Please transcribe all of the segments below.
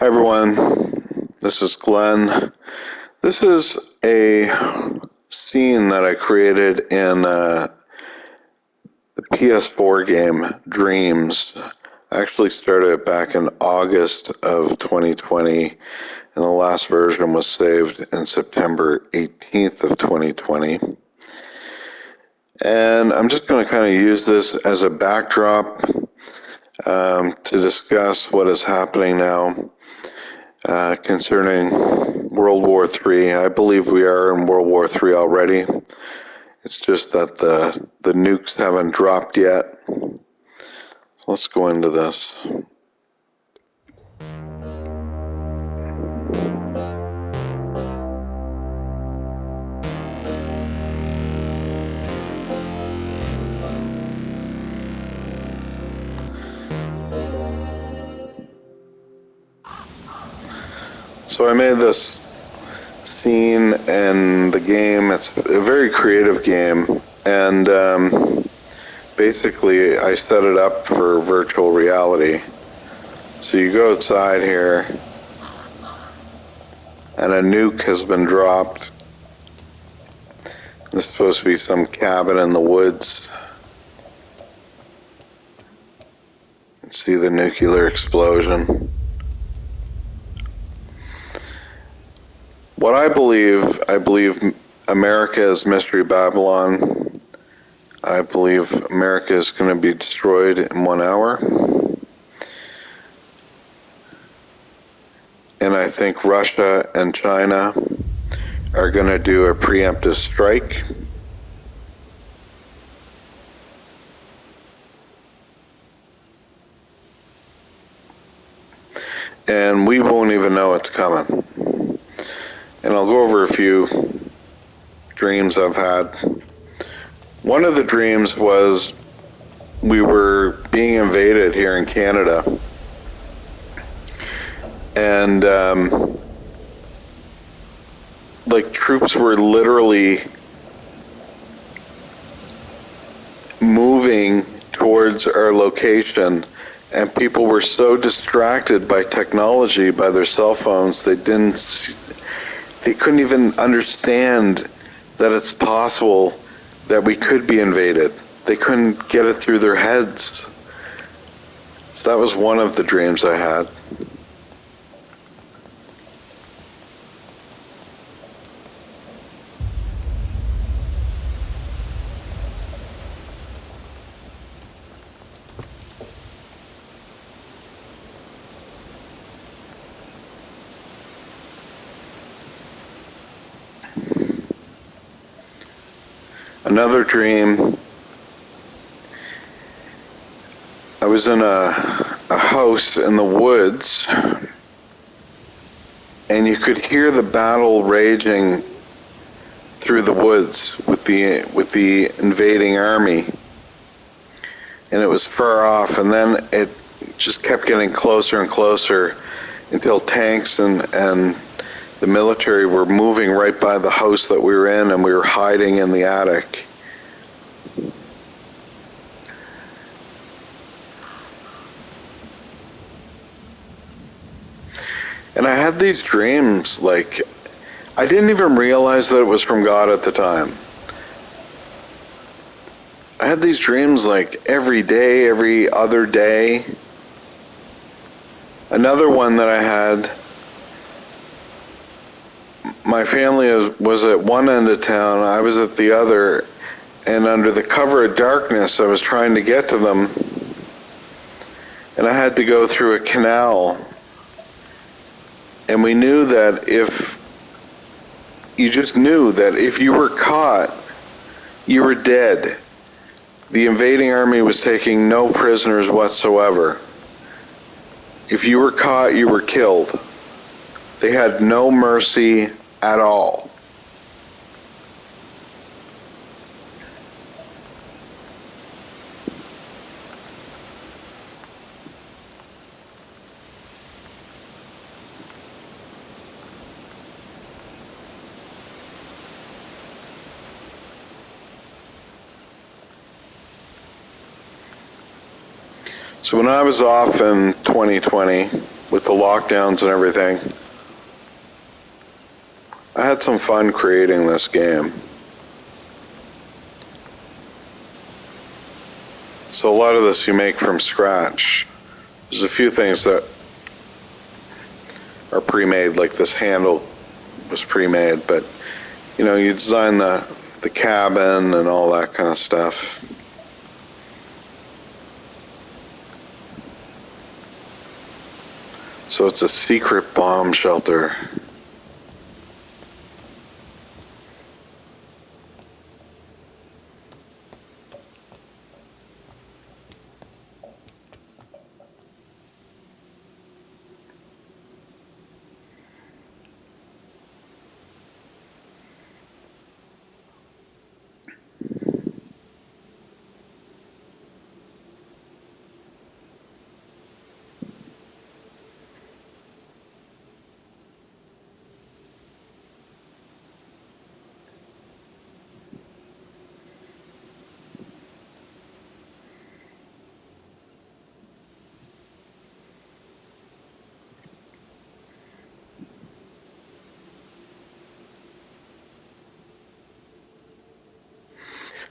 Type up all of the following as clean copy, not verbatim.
Hi everyone, this is Glenn. This is a scene that I created in the PS4 game Dreams. I actually started it back in August of 2020, and the last version was saved in September 18th of 2020. And I'm just going to kind of use this as a backdrop to discuss what is happening now concerning World War III. I believe we are in World War III already. It's just that the nukes haven't dropped yet. So let's go into this. So I made this scene in the game. It's a very creative game, and basically I set it up for virtual reality. So you go outside here, and a nuke has been dropped. This is supposed to be some cabin in the woods. You can see the nuclear explosion. What I believe America is Mystery Babylon. I believe America is going to be destroyed in 1 hour. And I think Russia and China are going to do a preemptive strike. And we won't even know it's coming. And I'll go over a few dreams I've had. One of the dreams was we were being invaded here in Canada. And like troops were literally moving towards our location, and people were so distracted by technology, by their cell phones, they couldn't even understand that it's possible that we could be invaded. They couldn't get it through their heads. So that was one of the dreams I had. Another dream, I was in a house in the woods, and you could hear the battle raging through the woods with the invading army, and it was far off, and then it just kept getting closer and closer until tanks and the military were moving right by the house that we were in, and we were hiding in the attic. And I had these dreams, like, I didn't even realize that it was from God at the time. I had these dreams like every day, every other day. Another one that I had, my family was at one end of town, I was at the other, and under the cover of darkness, I was trying to get to them, and I had to go through a canal. And we knew that you just knew that if you were caught, you were dead. The invading army was taking no prisoners whatsoever. If you were caught, you were killed. They had no mercy at all. So when I was off in 2020 with the lockdowns and everything. I had some fun creating this game. So a lot of this you make from scratch. There's a few things that are pre-made, like this handle was pre-made, but you design the cabin and all that kind of stuff. So it's a secret bomb shelter.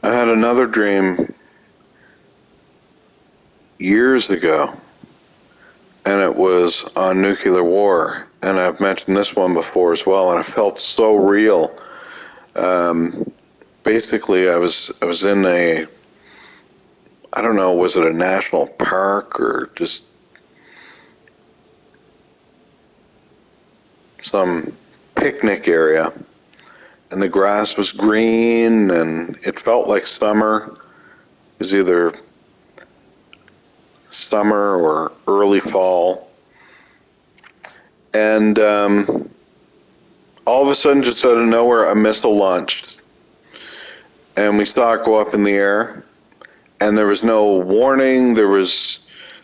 I had another dream years ago, and it was on nuclear war. And I've mentioned this one before as well, and it felt so real. Basically, I was in I don't know, was it a national park or just some picnic area, and the grass was green and it felt like summer. It was either summer or early fall. And all of a sudden, just out of nowhere, a missile launched. And we saw it go up in the air. And there was no warning. There was,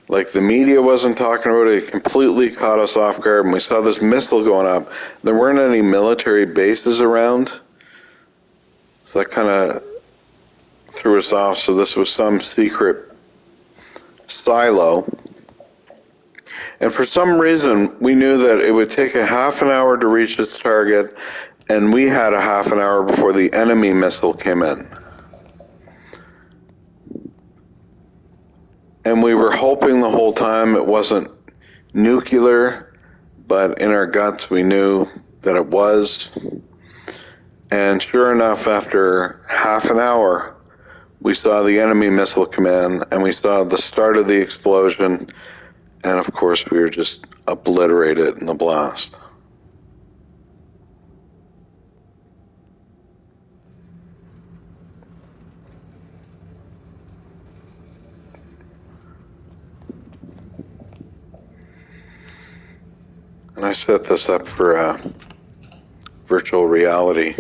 the media wasn't talking about it. It completely caught us off guard. And we saw this missile going up. There weren't any military bases around. So that kind of threw us off. So this was some secret silo. And for some reason, we knew that it would take a half an hour to reach its target, and we had a half an hour before the enemy missile came in. And we were hoping the whole time it wasn't nuclear, but in our guts we knew that it was. And sure enough, after half an hour, we saw the enemy missile come in, and we saw the start of the explosion, and of course we were just obliterated in the blast. And I set this up for virtual reality.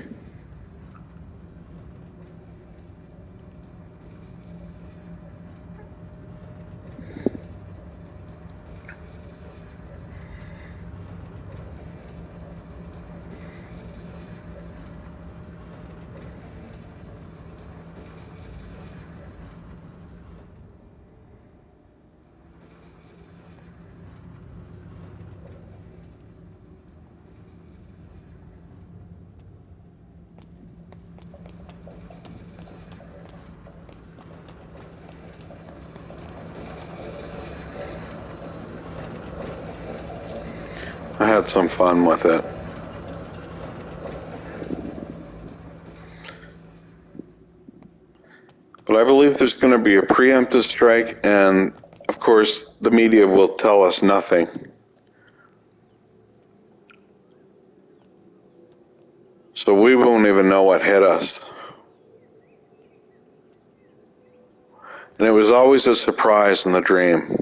I had some fun with it. But I believe there's going to be a preemptive strike, and of course the media will tell us nothing. So we won't even know what hit us. And it was always a surprise in the dream.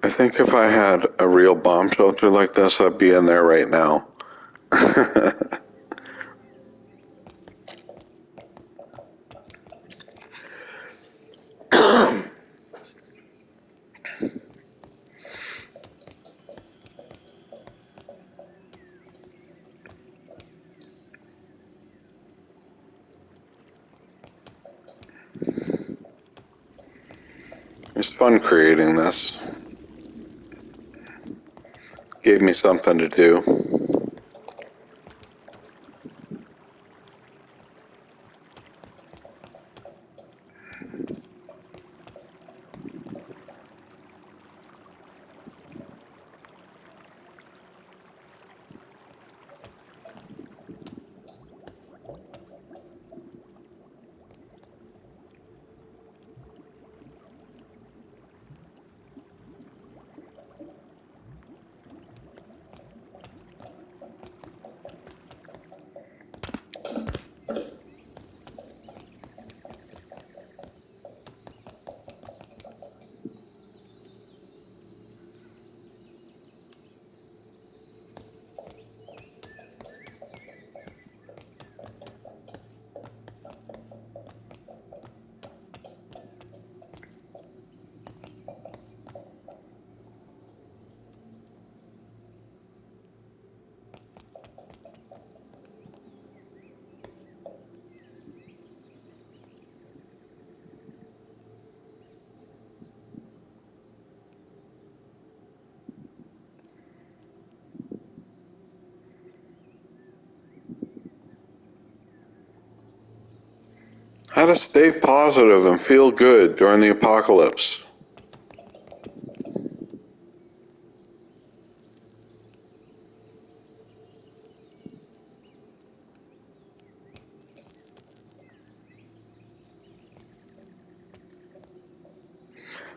I think if I had a real bomb shelter like this, I'd be in there right now. It's fun creating this. Gave me something to do. How to stay positive and feel good during the apocalypse.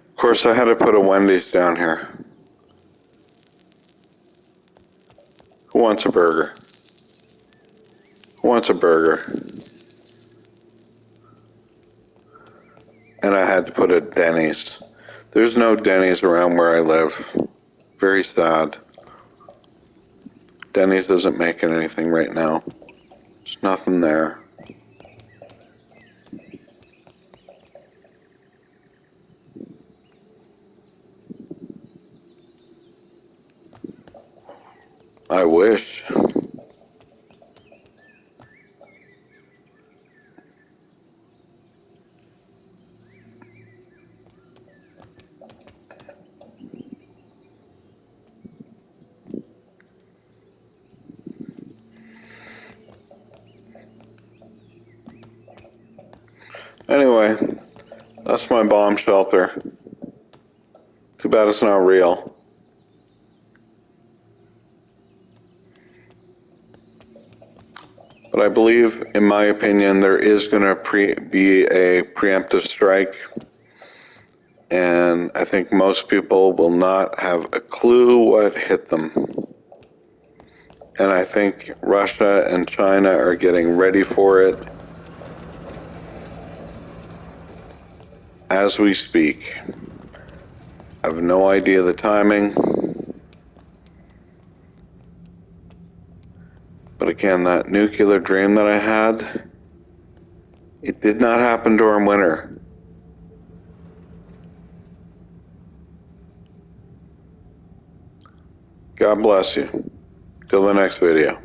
Of course, I had to put a Wendy's down here. Who wants a burger? Who wants a burger? And I had to put a Denny's. There's no Denny's around where I live. Very sad. Denny's isn't making anything right now. There's nothing there. I wish. Anyway, that's my bomb shelter. Too bad it's not real. But I believe, in my opinion, there is going to be a preemptive strike. And I think most people will not have a clue what hit them. And I think Russia and China are getting ready for it as we speak. I have no idea the timing. But again, that nuclear dream that I had, it did not happen during winter. God bless you. Till the next video.